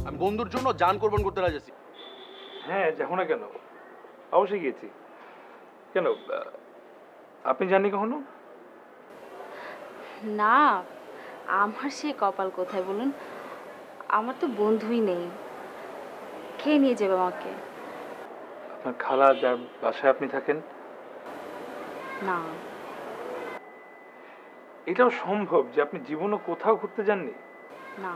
আমি বন্ধুর জন্য জান কোরবান করতে রাজি আছি। হ্যাঁ, যাবো না কেন, অবশ্যই গিয়েছি। কেন, আপনি জাননি কখনো? না, আমার সেই কপাল কোথায় বলুন, আমার তো বন্ধুই নেই। খেয়ে নিয়ে যাবে আমাকে? আপনার খালা যার বাসায় আপনি থাকেন? না। এটাও সম্ভব যে আপনি জীবনে কোথাও ঘুরতে যাননি? না।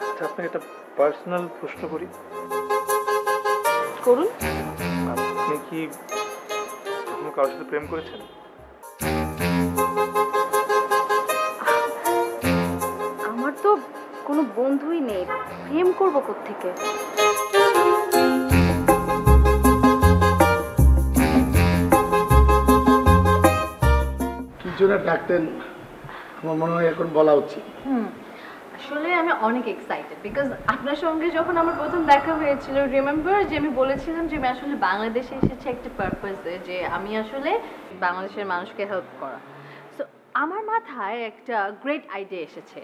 আচ্ছা, আপনাকে একটা পার্সোনাল প্রশ্ন করি। করুন। আপনি কি কখনো কারোর সাথে প্রেম করেছেন? আমার তো কোনো বন্ধুই নেই, প্রেম করবো কোত্থেকে? কি জন্য ডাকতেন আমার মনে হয় এখন বলা উচিত। আসলে আমি অনেক এক্সাইটেড বিকজ আপনার সঙ্গে যখন আমার প্রথম দেখা হয়েছিল, রিমেম্বার যে আমি বলেছিলাম যে আমি আসলে বাংলাদেশে এসেছি একটা পারপাসে, যে আমি আসলে বাংলাদেশের মানুষকে হেল্প করা। সো আমার মাথায় একটা গ্রেট আইডিয়া এসেছে,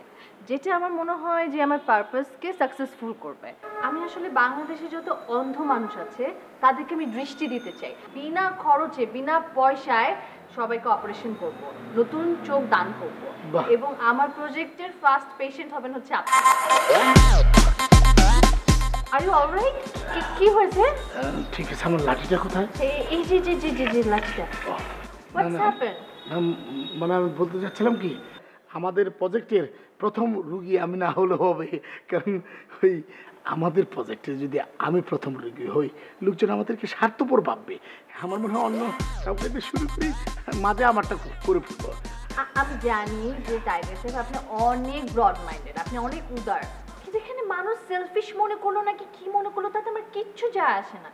যেটা আমার মনে হয় যে আমার পারপাসকে সাকসেসফুল করবে। আমি আসলে বাংলাদেশে যত অন্ধ মানুষ আছে তাদেরকে আমি দৃষ্টি দিতে চাই, বিনা খরচে বিনা পয়সায় সবাইকে অপারেশন করব, নতুন চোখ দান করব, এবং আমার প্রজেক্টের ফার্স্ট পেশেন্ট হবেন হচ্ছে আপনি। Are you alright? কি হয়েছে? ঠিক আছে, আমার লাঠিটা কোথায়? এই যে জি জি জি জি লাঠিটা। হোয়াটস হ্যাপেন? মানে আমি বলতে চাচ্ছিলাম কি, আমাদের প্রজেক্টের প্রথম রুগী আমি না হলে হবে, কারণ ওই আমাদের প্রজেক্টে যদি আমি প্রথম রুগী হই, লোকজন আমাদেরকে স্বার্থপর ভাববে। আমার মনে হয় অন্য কাউকে দিয়ে শুরু করি, মাঝে আমারটা করে ফেলবো। আমি জানি যে টাইগার সাহেব আপনি অনেক ব্রড মাইন্ডেড, আপনি অনেক উদার, কিন্তু এখানে মানুষ সেলফিশ মনে করলো নাকি কি মনে করলো তাতে আমার কিচ্ছু যায় আসে না।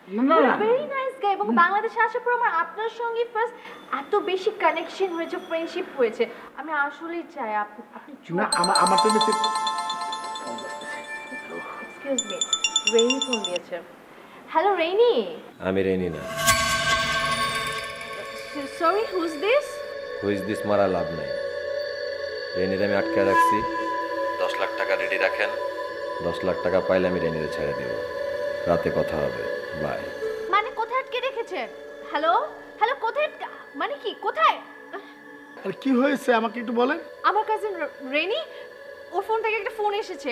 ভেরি নাইস গাই, এবং বাংলাদেশে আসার পর আমার আপনার সঙ্গে ফার্স্ট এত বেশি কানেকশন হয়েছে, ফ্রেন্ডশিপ হয়েছে। আমি আসলেই চাই আপনি না আমার তো এক্সকিউজ মি, রেইনি ফোন দিয়েছে। হ্যালো রেইনি। আমি রেনি না। Sorry, who's this? Who's this মারা লাভ নাই। রেনির আমি আটকে রাখছি। 10 লাখ টাকা রেডি রাখেন। 10 লাখ টাকা পাইলে আমি রেনিরে ছেড়ে দেব। রাতে কথা হবে। বাই। মানে কোথায় আটকে রেখেছেন? হ্যালো হ্যালো, কোথায় মানে কি কোথায়? আর কি হয়েছে আমাকে একটু বলেন। আমার কাজিন রেনি, ওর ফোন থেকে একটা ফোন এসেছে,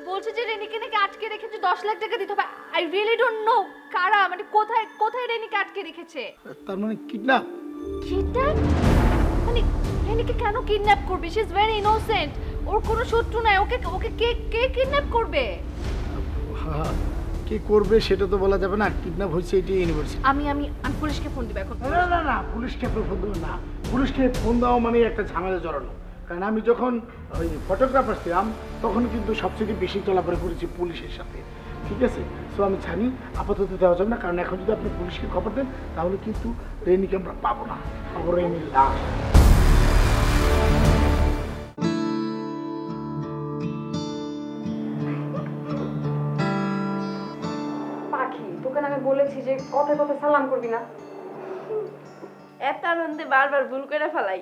বলছে যে রেনিকে নাকি আটকে রেখেছে, 10 লাখ টাকা দিতে হবে। আই রিয়েলি ডোন্ট নো কারা, মানে কোথায় কোথায় রেনিকে আটকে রেখেছে। তার মানে কিডন্যাপ? কিডন্যাপ? মানে রেনিকে কেন কিডন্যাপ করবে? শি ইজ ভেরি ইনোসেন্ট, ওর কোনো শত্রু নাই, ওকে ওকে কে কে কিডন্যাপ করবে? হ্যাঁ, কে করবে সেটা তো বলা যাবে না, কিডন্যাপ হয়েছে এটাই ইউনিভার্সিটি। আমি আমি আমি পুলিশকে ফোন দিব এখন। না না না, পুলিশকে ফোন দেবো না। পুলিশকে ফোন দেওয়া মানে একটা ঝামেলা জড়ানো, কারণ আমি যখন ওই ফটোগ্রাফার ছিলাম তখন কিন্তু সবচেয়ে বেশি চলাফেরা করেছি পুলিশের সাথে, ঠিক আছে? সো আমি জানি আপাতত দেওয়া যাবে না, কারণ এখন যদি আপনি পুলিশকে খবর দেন তাহলে কিন্তু রেনিকে আমরা পাবো না, খবর রেনির লাশ। পাখি, তোকে না আমি বলেছি যে কথায় কথায় সালাম করবি না। এত আনন্দে বারবার ভুল করে ফেলাই।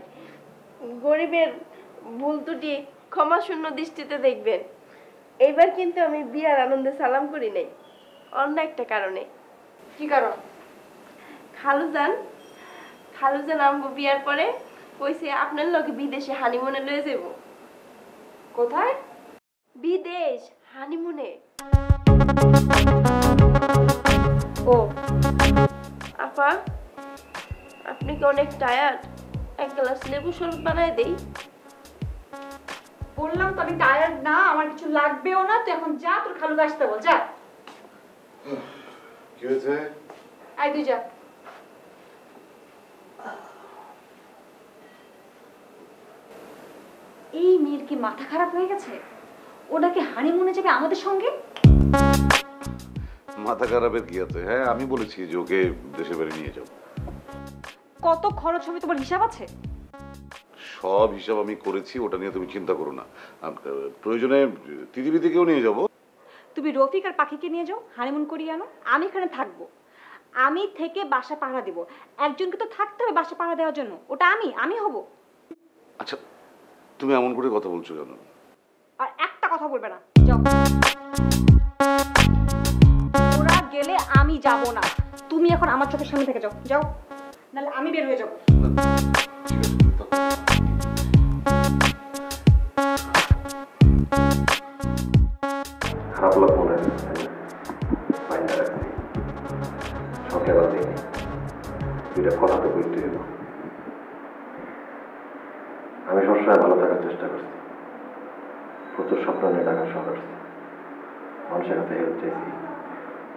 গরিবের ভুল ত্রুটি ক্ষমা শূন্য দৃষ্টিতে দেখবেন। এইবার কিন্তু আমি বিয়ার আনন্দে সালাম করি নাই, অন্য একটা কারণে। কি কারণ? খালুজান আমগো বিয়ার পরে কইছে আপনার লগে বিদেশে হানিমুনে লয়ে যাব। কোথায়? বিদেশ হানিমুনে। ও আপা, আপনি কি অনেক টায়ার্ড? এক গ্লাস লেবু শরবত বানায় দেই? বললাম তো আমি টায়ার্ড না, আমার কিছু লাগবেও না, তুই এখন যা, তোর খালুকে আসতে বল, যা। কি হয়েছে? আয় তুই যা। এই মেয়ের কি মাথা খারাপ হয়ে গেছে? ওটাকে হানিমুনে যাবে আমাদের সঙ্গে? মাথা খারাপের কি আছে? হ্যাঁ, আমি বলেছি যে ওকে দেশে বাড়ি নিয়ে যাও। কত খরচ হবে তোমার হিসাব আছে? সব হিসাব আমি করেছি, ওটা নিয়ে তুমি চিন্তা করো না। প্রয়োজনে তিতিবিদিকেও নিয়ে যাব। তুমি রফিক আর পাখিকে নিয়ে যাও, হানিমুন করিয়ে আনো, আমি এখানে থাকবো। আমি থেকে বাসা পাহারা দেব। একজনকে তো থাকতে হবে বাসা পাহারা দেওয়ার জন্য, ওটা আমি হব। আচ্ছা, তুমি এমন করে কথা বলছো কেন? আর একটা কথা বলবে না, যাও। যাও। ওরা গেলে আমি যাব না, তুমি এখন আমার চোখের সামনে থেকে যাও, যাও, নাহলে আমি বের হয়ে যাবো। খারাপ লাভ মনে হচ্ছে মাইন্ডা রাখছি শখে বা দেখি দুইটা কথা তো বলতে হবে। আমি সবসময় ভালো থাকার চেষ্টা করছি, প্রচুর স্বপ্ন নিয়ে টাকার শখ আসছে, মানুষের কাছে হেল্প চাইছি,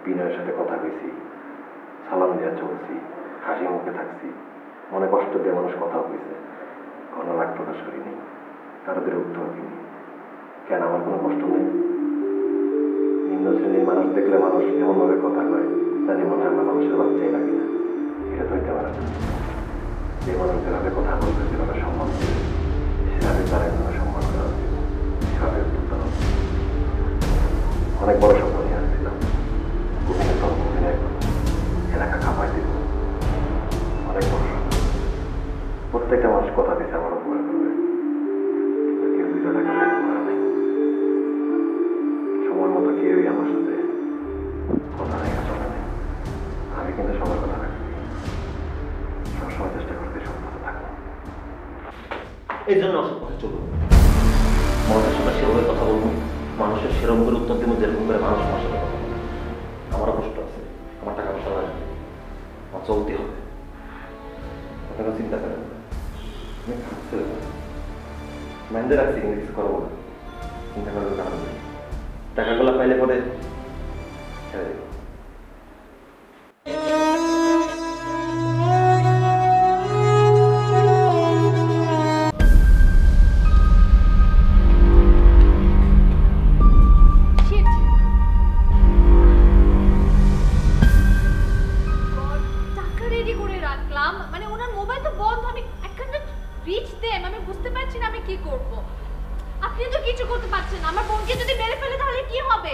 বিনয়ের সাথে কথা কইছি, সালাম দেওয়া চলছি, হাসি মুখে থাকছি, মনে কষ্ট দিয়ে মানুষ কথা কইছে, কোনো রাগ প্রকাশ করিনি, কারো বিরক্ত হইনি। কেন আমার কোনো কষ্ট নেই? নিম্ন শ্রেণীর মানুষ দেখলে মানুষ এমনভাবে কথা কয় জানি মনে হয় আমরা মানুষের বাচ্চাই লাগি না। এটা তো হইতে পারে না। যে মানুষ যেভাবে কথা বলবে, যেভাবে সম্মান দেবে, সেভাবে তার একজনের সম্মান করা উচিত, সেভাবে উত্তর দেওয়া উচিত। অনেক বড় স্বপ্ন নিয়ে আসছিলাম, অভিনয় করবো, এলাকা কামাই দিব, অনেক বড় স্বপ্ন। প্রত্যেকটা মানুষ কথা দিয়েছে আমার উপকার করবে, কিন্তু কেউ 2 টাকা করে নাই। সময় মতো কেউই আমার সাথে কথা রেখা চলে নেই। আমি কিন্তু সবার কথা রাখি, সবসময় চেষ্টা করতে সব কথা থাকবো। এই জন্য অসৎ পথে চলবো, মানুষের সাথে সেভাবে কথা বলবো, মানুষের সেরকম করে উত্তর দেবো যেরকম করে মানুষ আমার সাথে কথা বলে। আমারও কষ্ট আছে, আমার টাকা পয়সা লাগবে, আমার চলতে হবে। আপনারা চিন্তা করেন না, আমি খাচ্ছে মাইন্ডে রাখছি, কিন্তু কিছু করবো না। চিন্তা করবে কারণ নেই, টাকাগুলো পাইলে পরে ছেড়ে দেবো। টাকা রেডি করে রাখলাম, মানে ওনার মোবাইল তো বন্ধ, আমি একখানটা রিচ দেম, আমি বুঝতে পারছি না আমি কি করব। আপনি তো কিছু করতে পারছেন না, আমার বোনকে যদি মেরে ফেলে তাহলে কি হবে?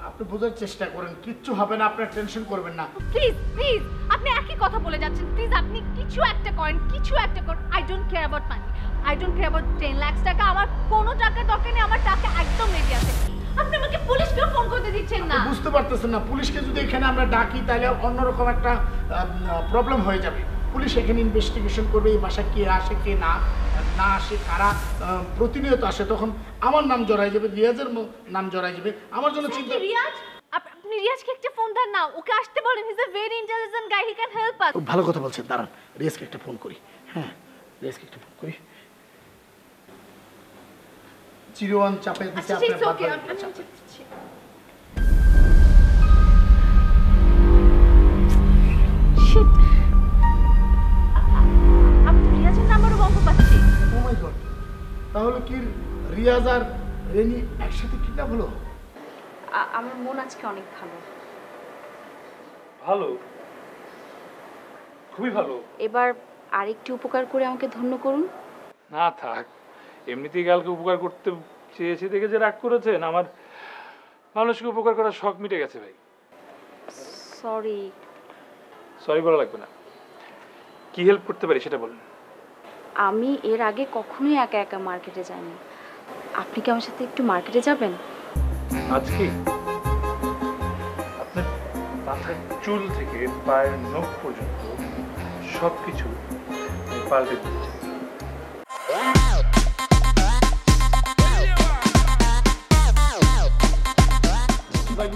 আপনি বোঝার চেষ্টা করেন, কিচ্ছু হবে না, আপনার টেনশন করবেন না। প্লিজ প্লিজ, আপনি একই কথা বলে যাচ্ছেন। প্লিজ আপনি কিছু একটা করেন, কিছু একটা করেন। I don't care about money, I don't care about 10 lakh টাকা। আমার কোনো টাকা দরকার নেই, আমার টাকা একদম রেডি আছে। আপনি আমাকে পুলিশকে ফোন করতে দিচ্ছেন না। বুঝতে পারতেছেন না, পুলিশকে যদি এখানে আমরা ডাকি তাহলে অন্যরকম একটা প্রবলেম হয়ে যাবে। পুলিশ এখানে ইনভেস্টিগেশন করবে, এই বাসা কে আসে কে না আসে, কারা প্রতিনিয়ত আসে, তখন আমার নাম জড়াই যাবে, রিয়াজের নাম জড়াই যাবে। আমার জন্য চিন্তা। রিয়াজ, আপনি রিয়াজকে একটা ফোন দেন না, ওকে আসতে বলেন। He is a very intelligent guy, he can help us. ভালো কথা বলছেন, দাঁড়ান রিয়াজকে একটা ফোন করি। হ্যাঁ, রিয়াজকে একটা ফোন করি। 01 চাপে দিতে আচ্ছা, আপনার ইটস ওকে, বারবার আমি চাপে। যাচ্ছি। শিট, আমি তো রিয়াজের নাম্বারও বন্ধ পাচ্ছি। ও মাই গড, তাহলে কি রিয়াজ আর রেনি একসাথে কিডন্যাপ হলো? আমার মন আজকে অনেক ভালো। ভালো, খুবই ভালো। এবার আরেকটি উপকার করে আমাকে ধন্য করুন। না থাক, এমনিতেই কালকে উপকার করতে চেয়েছি দেখে যে রাগ করেছেন, আমার মানুষকে উপকার করার শখ মিটে গেছে ভাই। সরি। সরি বলা লাগবে না, কি হেল্প করতে পারি সেটা বলুন। আমি এর আগে কখনোই একা একা মার্কেটে যাইনি, আপনি কি আমার সাথে একটু মার্কেটে যাবেন? আজকে আপনার মাথার চুল থেকে পায়ের নখ পর্যন্ত সবকিছু পাল্টে দিতে চাই।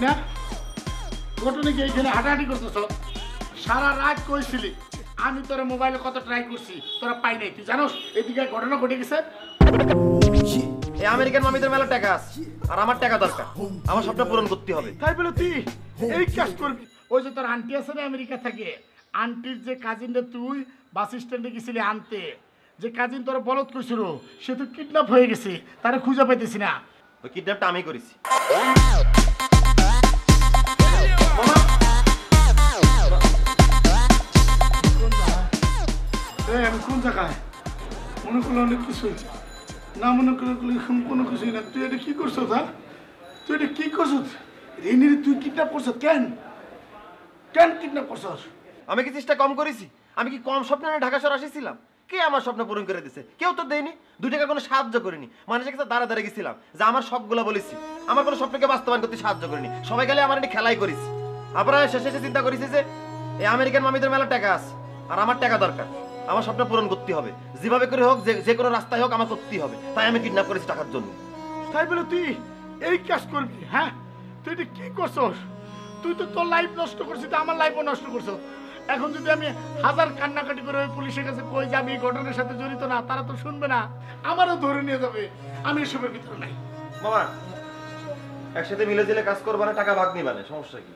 না ঘটনা কি এখানে হাঁটাহাঁটি করতেছ? সারা রাত কইছিলি, আমি তোর মোবাইলে কত ট্রাই করছি, তোরা পাই নাই। তুই জানোস এদিকে ঘটনা ঘটে গেছে। এই আমেরিকান মামিদের মেলা টাকা আছে, আর আমার টাকা দরকার, আমার স্বপ্ন পূরণ করতে হবে। তাই বলে তুই এই কাজ করবি? ওই যে তোর আন্টি আছে না আমেরিকা থাকে, আন্টির যে কাজিনটা তুই বাস স্ট্যান্ডে গেছিলি আনতে, যে কাজিন তোর বলদ কইছিল, সে তো কিডন্যাপ হয়ে গেছে, তারা খুঁজে পাইতেছি না। ওই কিডন্যাপটা আমি করেছি। আমি কোন জায়গায় মনে করলে অনেক কিছু না, মনে করে কোনো কিছুই না। তুই এটা কি করছ? তুই এটা কি করছ? রেনির তুই কিডন্যাপ করছ? কেন কেন কিডন্যাপ করছ? আমি কি চেষ্টা কম করেছি? আমি কি কম স্বপ্ন নিয়ে ঢাকা শহর আসিছিলাম? কে আমার স্বপ্ন পূরণ করে দিছে? কেউ তো দেয়নি, 2 টাকা কোনো সাহায্য করিনি। মানুষের কাছে দাঁড়া গেছিলাম, যে আমার শখগুলো বলেছি, আমার কোনো স্বপ্নকে বাস্তবায়ন করতে সাহায্য করিনি, সবাই গেলে আমার এনে খেলাই করিস। আপনারা শেষে এসে চিন্তা করিস যে এই আমেরিকান মামিদের মেলা টাকা আছে, আর আমার টাকা দরকার, আমার স্বপ্ন পূরণ করতে হবে, যেভাবে করে হোক, যে কোনো রাস্তায় হোক আমার করতেই হবে, তাই আমি কিডন্যাপ করেছি টাকার জন্য। তাই বলে তুই এই কাজ করবি? হ্যাঁ, তুই এটা কি করছস? তুই তো তোর লাইফ নষ্ট করছিস, আমার লাইফও নষ্ট করছো। এখন যদি আমি হাজার কান্নাকাটি করে ওই পুলিশের কাছে কই যে আমি এই ঘটনার সাথে জড়িত না, তারা তো শুনবে না, আমারও ধরে নিয়ে যাবে। আমি এসবের ভিতরে নাই। মামা একসাথে মিলে দিলে কাজ করবা না, টাকা ভাগ নিবা না, সমস্যা কি?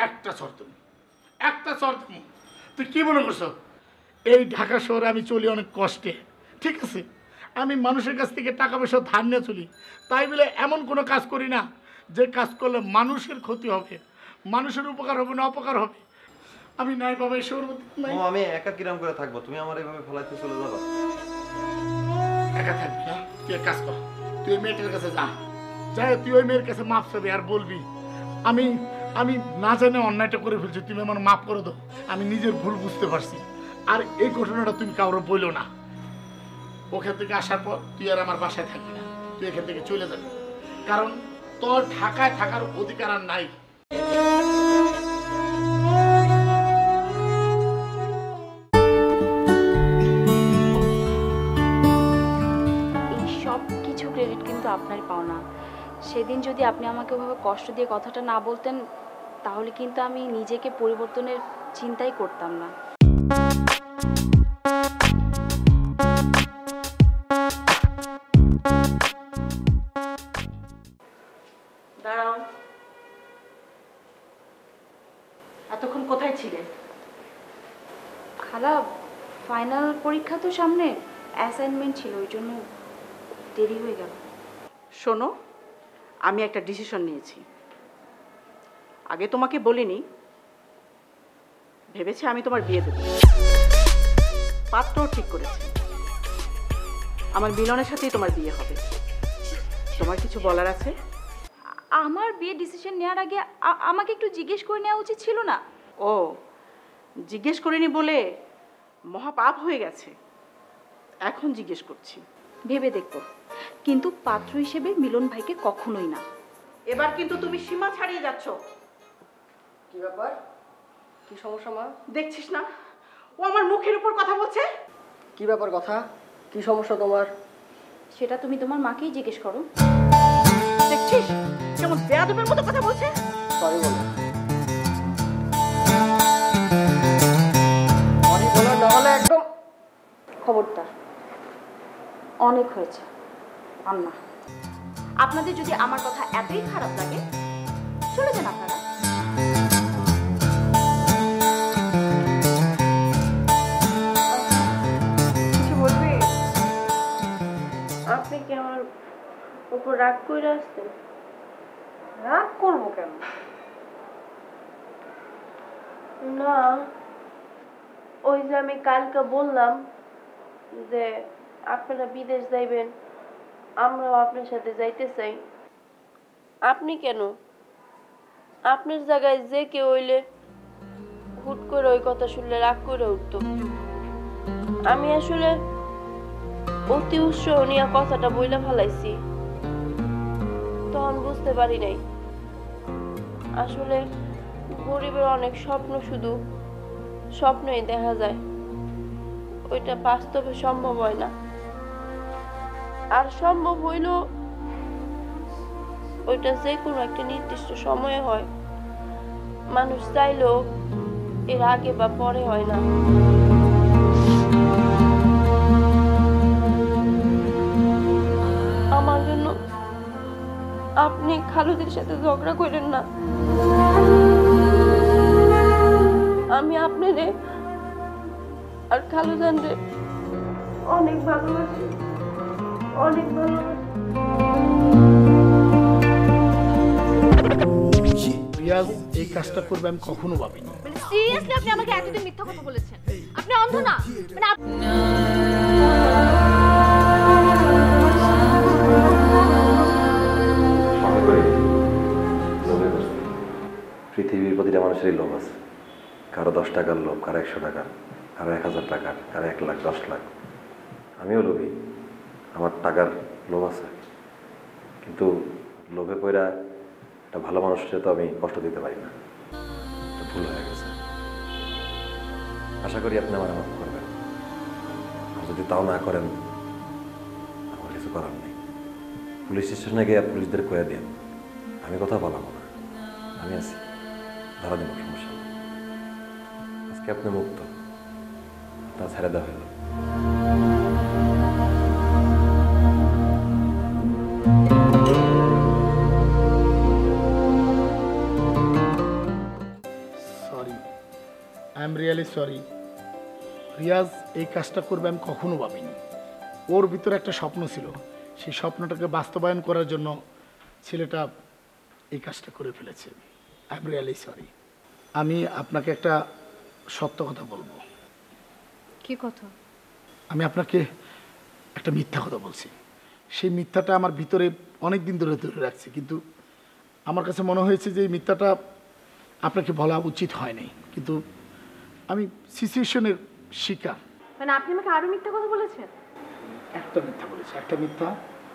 একটা শর্ত, একটা শর্ত। তুই কি মনে করছো এই ঢাকা শহরে আমি চলি অনেক কষ্টে, ঠিক আছে? আমি মানুষের কাছ থেকে টাকা পয়সা ধার নিয়ে চলি, তাই বলে এমন কোনো কাজ করি না যে কাজ করলে মানুষের ক্ষতি হবে, মানুষের উপকার হবে না অপকার হবে। আমি নাই বাবা এসবের মধ্যে নাই। আমি একা কিরাম করে থাকবো, তুমি আমার এইভাবে ফেলাইতে চলে যাবা? একা থাকবি না, তুই এক কাজ কর, তুই ওই মেয়েটার কাছে যা, যাই তুই ওই মেয়ের কাছে মাপ চাবি আর বলবি আমি আমি না জানে অন্যায়টা করে ফেলছি, তুমি আমার মাফ করে দাও, আমি নিজের ভুল বুঝতে পারছি, আর এই ঘটনাটা তুমি কাউরে বইলো না। ওখান থেকে আসার পর তুই আর আমার বাসায় থাকবি না, তুই এখান থেকে চলে যাবি, কারণ তোর ঢাকায় থাকার অধিকার আর নাই। এই সব কিছু ক্রেডিট কিন্তু আপনারই পাওনা। সেদিন যদি আপনি আমাকে ওভাবে কষ্ট দিয়ে কথাটা না বলতেন, তাহলে কিন্তু আমি নিজেকে পরিবর্তনের চিন্তাই করতাম না। দাঁড়াও, এতক্ষণ কোথায় ছিলে? খালা, ফাইনাল পরীক্ষা তো সামনে, অ্যাসাইনমেন্ট ছিল, ওই জন্য দেরি হয়ে গেল। শোনো, আমি একটা ডিসিশন নিয়েছি, আগে তোমাকে বলিনি। ভেবেছি আমি তোমার বিয়ে দেব, পাত্রও ঠিক করেছে, আমার মিলনের সাথেই তোমার বিয়ে হবে। তোমার কিছু বলার আছে? আমার বিয়ে ডিসিশন নেওয়ার আগে আমাকে একটু জিজ্ঞেস করে নেওয়া উচিত ছিল না? ও, জিজ্ঞেস করিনি বলে মহাপাপ হয়ে গেছে, এখন জিজ্ঞেস করছি। ভেবে দেখবো, কিন্তু পাত্র হিসেবে মিলন ভাইকে কখনোই না। এবার কিন্তু তুমি সীমা ছাড়িয়ে যাচ্ছ। কি ব্যাপার? কি সমস্যা মা? দেখছিস না ও আমার মুখের উপর কথা বলছে? কি ব্যাপার কথা? কি সমস্যা তোমার? সেটা তুমি তোমার মাকেই জিজ্ঞেস করো। দেখছিস কেমন বেয়াদবের মতো কথা বলছে? সরি বলো, সরি বলো, নাহলে একদম খবরদার, অনেক হয়েছে। আম্মা, আপনাদের যদি আমার কথা এতই খারাপ লাগে, চলে যান আপনারা। কিছু বলবি? আপনি কি আমার উপর রাগ করে আসছেন? রাগ করবো কেন? না, ওই যে আমি কালকে বললাম যে আপনারা বিদেশ যাইবেন, আমরাও আপনার সাথে যাইতে চাই। আপনি কেন? আপনার জায়গায় যে কেউ হইলে হুট করে ওই কথা শুনলে রাগ করে উঠত। আমি আসলে অতি উৎসাহ নিয়ে কথাটা বইলা ফেলাইছি, তখন বুঝতে পারি নাই আসলে গরিবের অনেক স্বপ্ন শুধু স্বপ্নই দেখা যায়, ওইটা বাস্তবে সম্ভব হয় না। আর সম্ভব হইলেও ওইটা যে কোনো একটা নির্দিষ্ট সময়ে হয়, মানুষ চাইলেও এর আগে বা পরে হয় না। আমার জন্য আপনি খালুদের সাথে ঝগড়া করেন না। আমি আপনারে আর খালুজানরে অনেক ভালোবাসি, অনেক ভালোবাসি। রিয়াজ এই কাজটা করবে আমি কখনো ভাবিনি। সিরিয়াসলি আপনি আমাকে এতদিন মিথ্যা কথা বলেছেন। আপনি অন্ধ না? পৃথিবীর প্রতিটা মানুষেরই লোভ আছে, কারো 10 টাকার লোভ, কারো 100 টাকার, কারো 1000 টাকার, কারো 1 লাখ, 10 লাখ। আমিও লোভী, আমার টাকার লোভ আছে, কিন্তু লোভে পড়া একটা ভালো মানুষকে তো আমি কষ্ট দিতে পারি না, ভুল হয়ে গেছে। আশা করি আপনি আমার মাফ করবেন, আর যদি তাও না করেন আমার কিছু করার নেই। পুলিশ স্টেশনে গিয়ে পুলিশদের কয়ে দেন আমি কথা বলাবো না, আমি আছি, ধরা দেবো, সমস্যা নেই। আজকে আপনি মুক্ত, আপনার ছেড়ে দেওয়া হলো। Sorry, I am really sorry. Riaz এই কাজটা করবে আমি কখনো ভাবিনি। ওর ভিতরে একটা স্বপ্ন ছিল, সেই স্বপ্নটাকে বাস্তবায়ন করার জন্য ছেলেটা এই কাজটা করে ফেলেছে। I am really sorry. আমি আপনাকে একটা সত্য কথা বলবো। কি কথা? আমি আপনাকে একটা মিথ্যা কথা বলছি। সেই মিথ্যাটা আমার ভিতরে অনেক দিন ধরে ধরে রাখছি, কিন্তু আমার কাছে মনে হয়েছে যে এই মিথ্যাটা আপনাকে বলা উচিত হয়নি, কিন্তু আমি সিচুয়েশনের শিকার। মানে আপনি আমাকে আরো মিথ্যা কথা বলেছেন? একটা মিথ্যা বলেছে, একটা মিথ্যা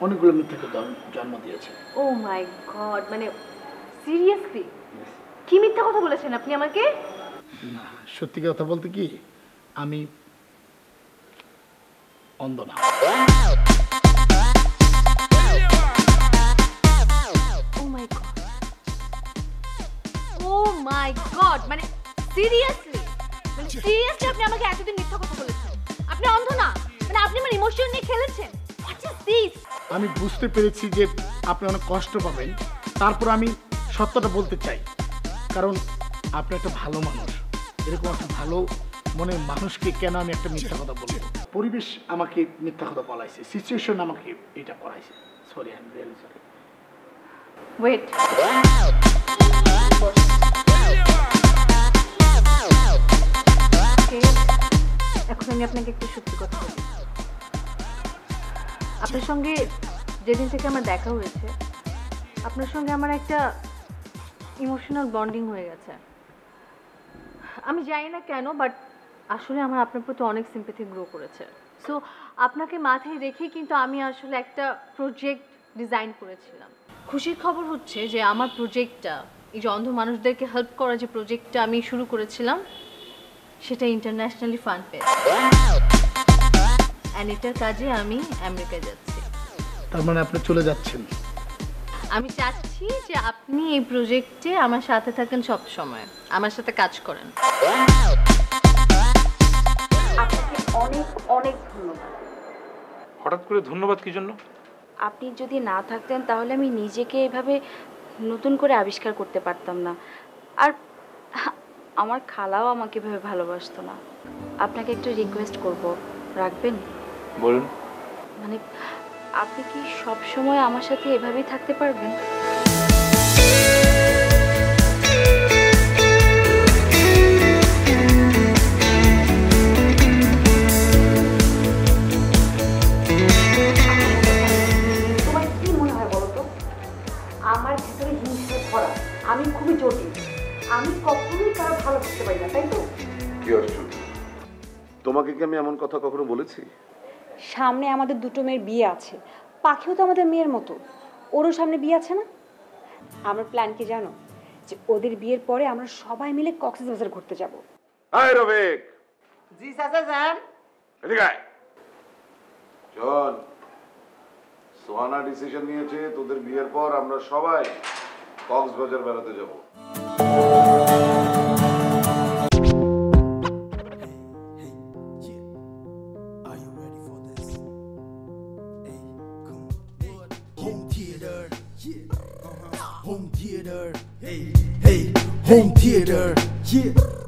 অনেকগুলো মিথ্যাকে জন্ম দিয়েছে। ও মাই গড, মানে সিরিয়াসলি কি মিথ্যা কথা বলেছেন আপনি আমাকে? না, সত্যি কথা বলতে কি, আমি অন্ধ না। ও মাই গড, ও মাই গড, মানে সিরিয়াসলি আপনি আমাকে এতদিন মিথ্যা কথা বলেছেন? আপনি অন্ধ না, মানে আপনি আমার ইমোশন নিয়ে খেলেছেন। What is this? আমি বুঝতে পেরেছি যে আপনি অনেক কষ্ট পাবেন, তারপর আমি সত্যটা বলতে চাই, কারণ আপনি একটা ভালো মানুষ। এরকম একটা ভালো মনের মানুষকে কেন আমি একটা মিথ্যা কথা বলবো? পরিবেশ আমাকে মিথ্যা কথা বলাইছে, সিচুয়েশন আমাকে এটা করাইছে। Sorry, I am really sorry. Wait, এখন আমি আপনাকে একটু সত্যি কথা বলি। আপনার সঙ্গে যেদিন থেকে আমার দেখা হয়েছে, আপনার সঙ্গে আমার একটা ইমোশনাল বন্ডিং হয়ে গেছে। আমি জানি না কেন, বাট আসলে আমার আপনার প্রতি অনেক সিম্প্যাথি গ্রো করেছে। সো আপনাকে মাথায় রেখে কিন্তু আমি আসলে একটা প্রজেক্ট ডিজাইন করেছিলাম। খুশির খবর হচ্ছে যে আমার প্রজেক্টটা, এই যে অন্ধ মানুষদেরকে হেল্প করার যে প্রজেক্টটা আমি শুরু করেছিলাম, সেটা ইন্টারন্যাশনালি ফান্ড পেয়েছে। অ্যান্ড এটার কাজে আমি আমেরিকায় যাচ্ছি। তার মানে আপনি চলে যাচ্ছেন? আমি চাচ্ছি যে আপনি এই প্রজেক্টে আমার সাথে থাকেন, সব সময় আমার সাথে কাজ করেন। আপনাকে অনেক অনেক ধন্যবাদ। হঠাৎ করে ধন্যবাদ কি জন্য? আপনি যদি না থাকতেন তাহলে আমি নিজেকে এভাবে নতুন করে আবিষ্কার করতে পারতাম না, আর আমার খালাও আমাকে এভাবে ভালোবাসতো না। আপনাকে একটু রিকোয়েস্ট করব, রাখবেন? বলুন। মানে আপনি কি সব সময় আমার সাথে এভাবেই থাকতে পারবেন? তোমার কি মনে হয় বলো তো? আমার ভিতরে হিংসা ভরা, আমি খুবই জটিল, আমি কখনোই কারো ভালো করতে পারি না, তাই তো? কি আশ্চর্য, তোমাকে কি আমি এমন কথা কখনো বলেছি? সামনে আমাদের দুটো মেয়ের বিয়ে আছে, পাখিও তো আমাদের মেয়ের মতো, ওরও সামনে বিয়ে আছে না? আমার প্ল্যান কি জানো? যে ওদের বিয়ের পরে আমরা সবাই মিলে কক্সবাজার ঘুরতে যাব। হাই রফিক। জি চাচা স্যার। এদিকে আয়। শোন, সোহানা ডিসিশন নিয়েছে তোদের বিয়ের পর আমরা সবাই কক্সবাজার বেড়াতে যাব। Home theater, hey, home theater, yeah.